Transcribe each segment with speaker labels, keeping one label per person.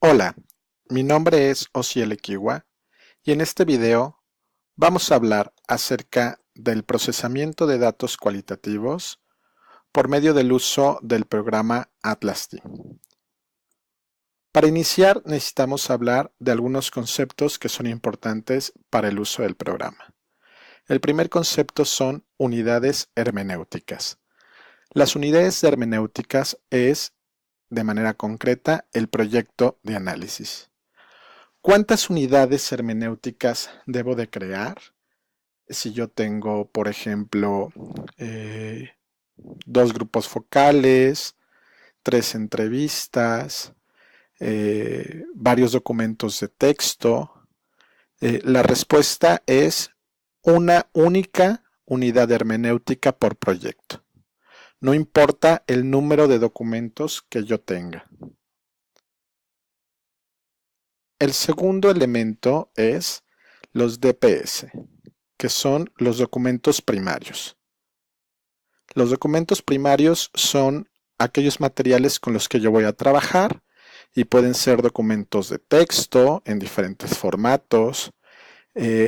Speaker 1: Hola, mi nombre es Osiel Equiwa y en este video vamos a hablar acerca del procesamiento de datos cualitativos por medio del uso del programa Atlas-T. Para iniciar necesitamos hablar de algunos conceptos que son importantes para el uso del programa. El primer concepto son unidades hermenéuticas. Las unidades hermenéuticas es, de manera concreta, el proyecto de análisis. ¿Cuántas unidades hermenéuticas debo de crear? Si yo tengo, por ejemplo, eh, dos grupos focales, tres entrevistas, varios documentos de texto, la respuesta es una única unidad hermenéutica por proyecto. No importa el número de documentos que yo tenga. El segundo elemento es los DPS, que son los documentos primarios. Los documentos primarios son aquellos materiales con los que yo voy a trabajar y pueden ser documentos de texto en diferentes formatos,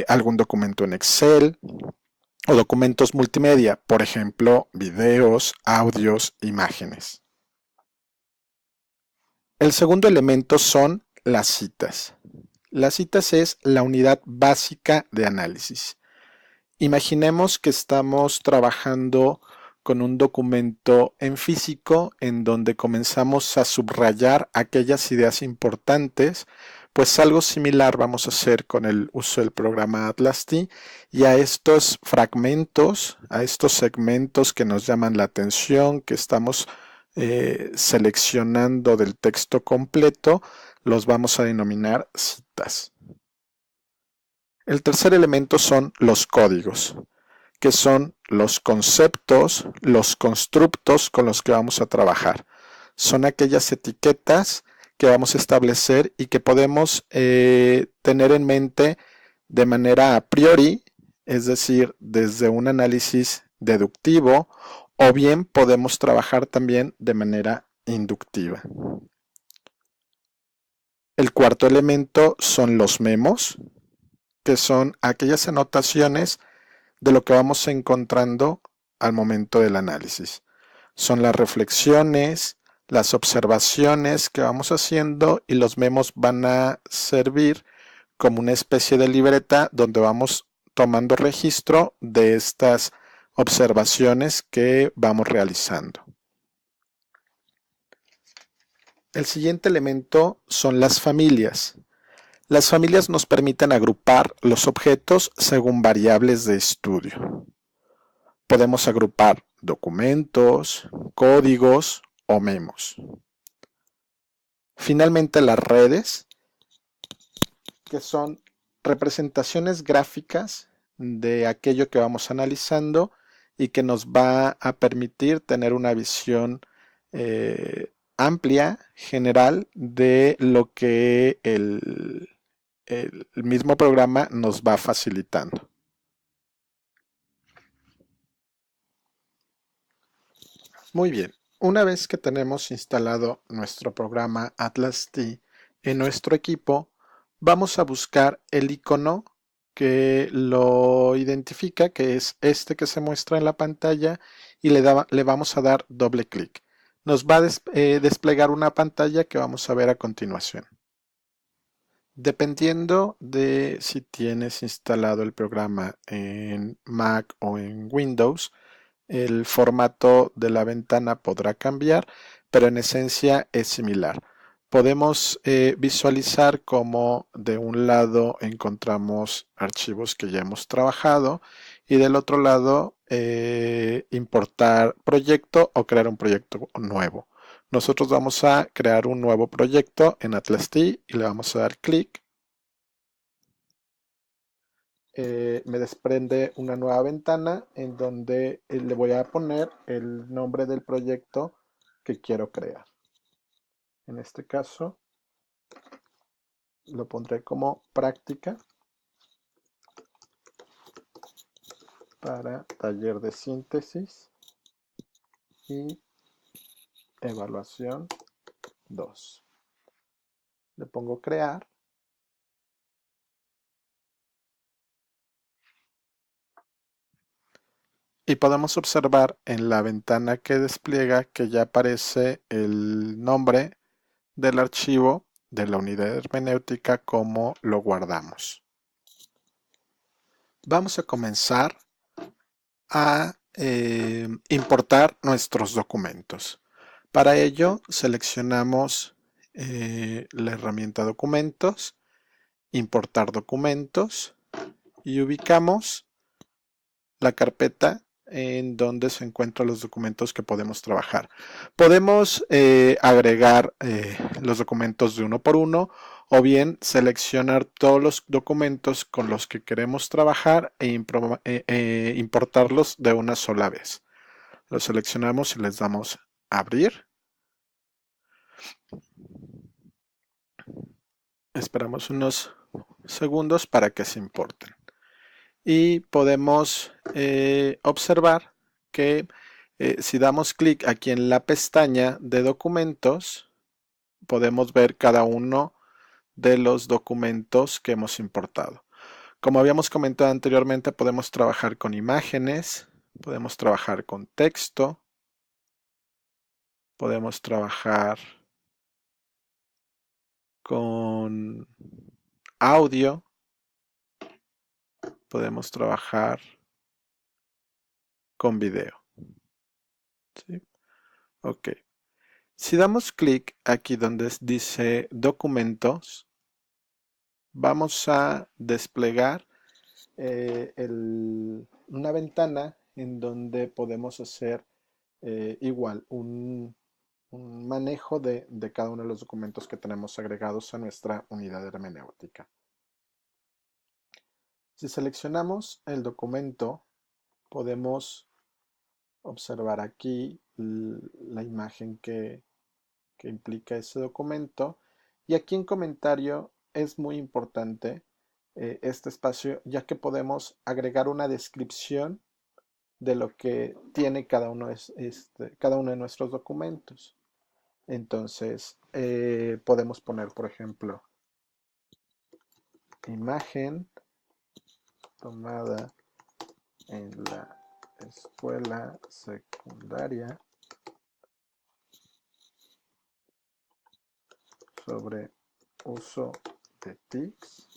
Speaker 1: algún documento en Excel o documentos multimedia, por ejemplo, videos, audios, imágenes. El segundo elemento son las citas. Las citas es la unidad básica de análisis. Imaginemos que estamos trabajando con un documento en físico en donde comenzamos a subrayar aquellas ideas importantes, pues algo similar vamos a hacer con el uso del programa Atlas-T y a estos fragmentos, a estos segmentos que nos llaman la atención, que estamos seleccionando del texto completo, los vamos a denominar citas. El tercer elemento son los códigos, que son los conceptos, los constructos con los que vamos a trabajar. Son aquellas etiquetas que vamos a establecer y que podemos tener en mente de manera a priori, es decir, desde un análisis deductivo, o bien podemos trabajar también de manera inductiva. El cuarto elemento son los memos, que son aquellas anotaciones de lo que vamos encontrando al momento del análisis. Son las reflexiones, las observaciones que vamos haciendo y los memos van a servir como una especie de libreta donde vamos tomando registro de estas observaciones que vamos realizando. El siguiente elemento son las familias. Las familias nos permiten agrupar los objetos según variables de estudio. Podemos agrupar documentos, códigos o memos. Finalmente, las redes, que son representaciones gráficas de aquello que vamos analizando y que nos va a permitir tener una visión amplia, general, de lo que el mismo programa nos va facilitando. Muy bien, una vez que tenemos instalado nuestro programa Atlas-T en nuestro equipo, vamos a buscar el icono que lo identifica, que es este que se muestra en la pantalla, y le vamos a dar doble clic. Nos va a desplegar una pantalla que vamos a ver a continuación. Dependiendo de si tienes instalado el programa en Mac o en Windows, el formato de la ventana podrá cambiar, pero en esencia es similar. Podemos visualizar cómo de un lado encontramos archivos que ya hemos trabajado y del otro lado importar proyecto o crear un proyecto nuevo. Nosotros vamos a crear un nuevo proyecto en Atlas-T y le vamos a dar clic. Me desprende una nueva ventana en donde le voy a poner el nombre del proyecto que quiero crear. En este caso lo pondré como práctica para taller de síntesis y evaluación 2. Le pongo crear. Y podemos observar en la ventana que despliega que ya aparece el nombre del archivo de la unidad hermenéutica como lo guardamos. Vamos a comenzar a importar nuestros documentos. Para ello seleccionamos la herramienta documentos, importar documentos y ubicamos la carpeta en donde se encuentran los documentos que podemos trabajar. Podemos agregar los documentos de uno por uno o bien seleccionar todos los documentos con los que queremos trabajar e importarlos de una sola vez. Los seleccionamos y les damos abrir. Esperamos unos segundos para que se importen. Y podemos observar que si damos clic aquí en la pestaña de documentos, podemos ver cada uno de los documentos que hemos importado. Como habíamos comentado anteriormente, podemos trabajar con imágenes, podemos trabajar con texto, podemos trabajar con audio, podemos trabajar con video. ¿Sí? Ok. Si damos clic aquí donde dice documentos, vamos a desplegar una ventana en donde podemos hacer igual un manejo de cada uno de los documentos que tenemos agregados a nuestra unidad hermenéutica. Si seleccionamos el documento, podemos observar aquí la imagen que implica ese documento. Y aquí en comentario es muy importante este espacio, ya que podemos agregar una descripción de lo que tiene cada uno de nuestros documentos. Entonces, podemos poner, por ejemplo, imagen tomada en la escuela secundaria sobre uso de TICs.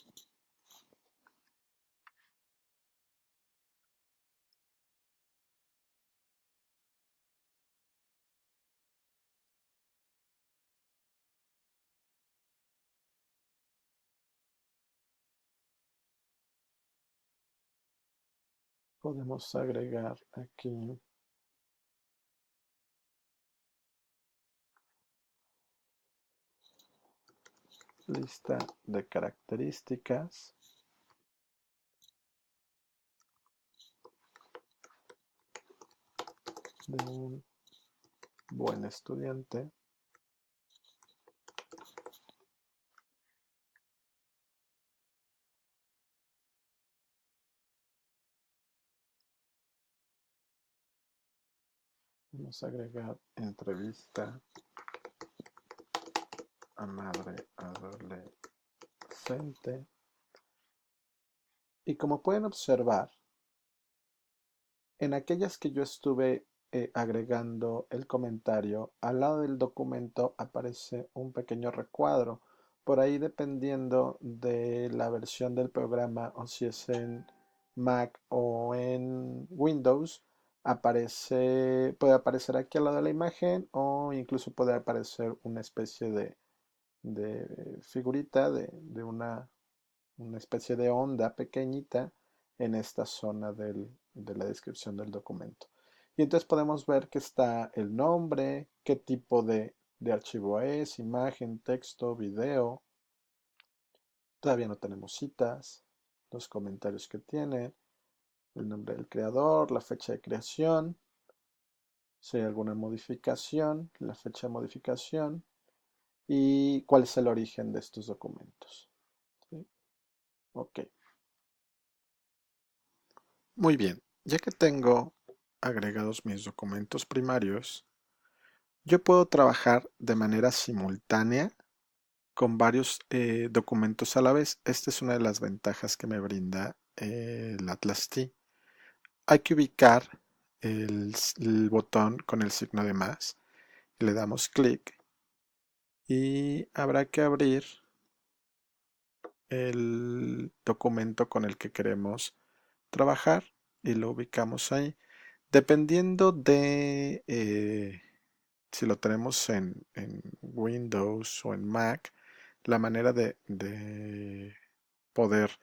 Speaker 1: Podemos agregar aquí lista de características de un buen estudiante. Vamos a agregar entrevista a madre adolescente. Y como pueden observar, en aquellas que yo estuve agregando el comentario, al lado del documento aparece un pequeño recuadro. Por ahí, dependiendo de la versión del programa o si es en Mac o en Windows, puede aparecer aquí al lado de la imagen o incluso puede aparecer una especie de figurita de una especie de onda pequeñita en esta zona de la descripción del documento. Y entonces podemos ver que está el nombre, qué tipo de archivo es, imagen, texto, video. Todavía no tenemos citas, los comentarios que tiene, el nombre del creador, la fecha de creación, si hay alguna modificación, la fecha de modificación y cuál es el origen de estos documentos. ¿Sí? Ok. Muy bien, ya que tengo agregados mis documentos primarios, yo puedo trabajar de manera simultánea con varios documentos a la vez. Esta es una de las ventajas que me brinda el Atlas T. Hay que ubicar el botón con el signo de más. Le damos clic y habrá que abrir el documento con el que queremos trabajar y lo ubicamos ahí. Dependiendo de si lo tenemos en Windows o en Mac, la manera de poder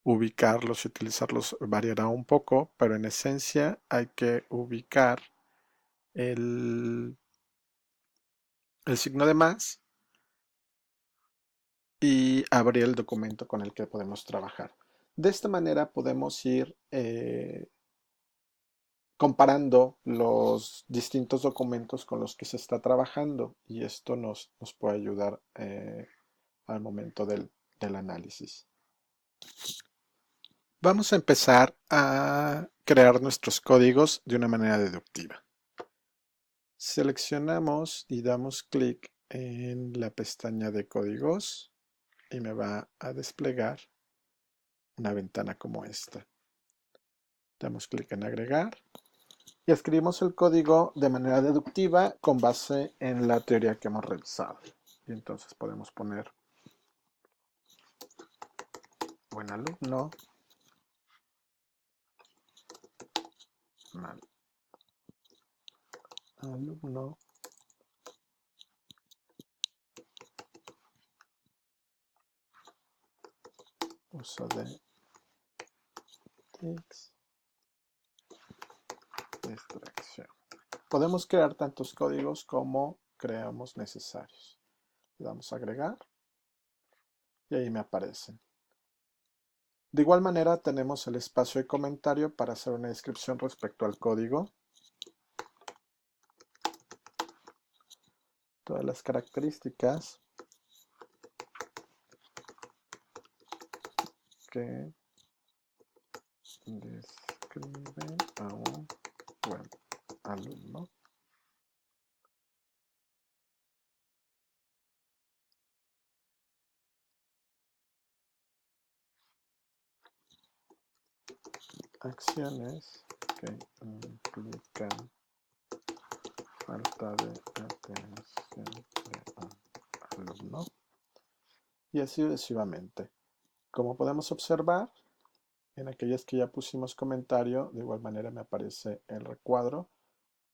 Speaker 1: ubicarlos y utilizarlos variará un poco, pero en esencia hay que ubicar el, el signo de más y abrir el documento con el que podemos trabajar. De esta manera podemos ir comparando los distintos documentos con los que se está trabajando y esto nos puede ayudar al momento del análisis. Vamos a empezar a crear nuestros códigos de una manera deductiva. Seleccionamos y damos clic en la pestaña de códigos y me va a desplegar una ventana como esta. Damos clic en agregar y escribimos el código de manera deductiva con base en la teoría que hemos revisado. Y entonces podemos poner buen alumno, mal alumno, uso de TICS, distracción. Podemos crear tantos códigos como creamos necesarios. Le damos a agregar y ahí me aparecen. De igual manera tenemos el espacio de comentario para hacer una descripción respecto al código. Todas las características que describen a un buen alumno. Acciones que implican falta de atención de un alumno. Y así sucesivamente. Como podemos observar, en aquellas que ya pusimos comentario, de igual manera me aparece el recuadro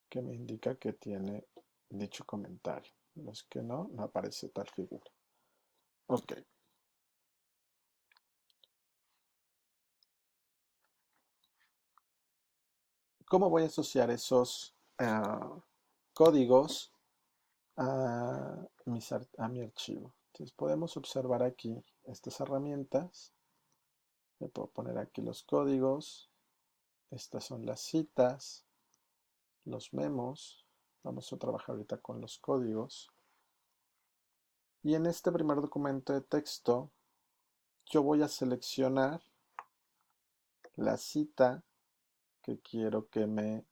Speaker 1: que me indica que tiene dicho comentario. Los que no, no aparece tal figura. Ok. ¿Cómo voy a asociar esos códigos a mi archivo? Entonces podemos observar aquí estas herramientas. Le puedo poner aquí los códigos. Estas son las citas, los memos. Vamos a trabajar ahorita con los códigos. Y en este primer documento de texto, yo voy a seleccionar la cita que quiero que me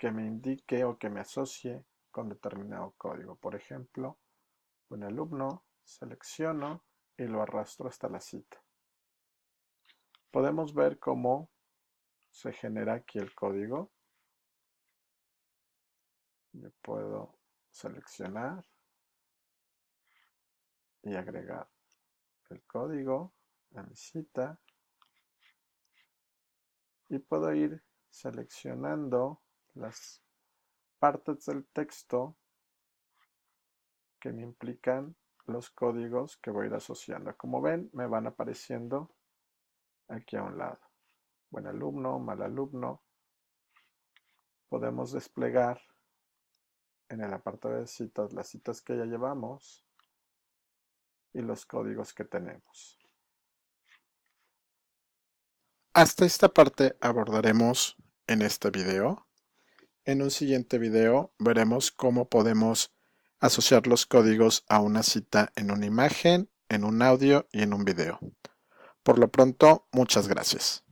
Speaker 1: indique o que me asocie con determinado código. Por ejemplo, un alumno, selecciono y lo arrastro hasta la cita. Podemos ver cómo se genera aquí el código. Yo puedo seleccionar y agregar el código a mi cita y puedo ir seleccionando las partes del texto que me implican los códigos que voy a ir asociando. Como ven, me van apareciendo aquí a un lado. Buen alumno, mal alumno. Podemos desplegar en el apartado de citas las citas que ya llevamos y los códigos que tenemos. Hasta esta parte abordaremos en este video. En un siguiente video veremos cómo podemos asociar los códigos a una cita en una imagen, en un audio y en un video. Por lo pronto, muchas gracias.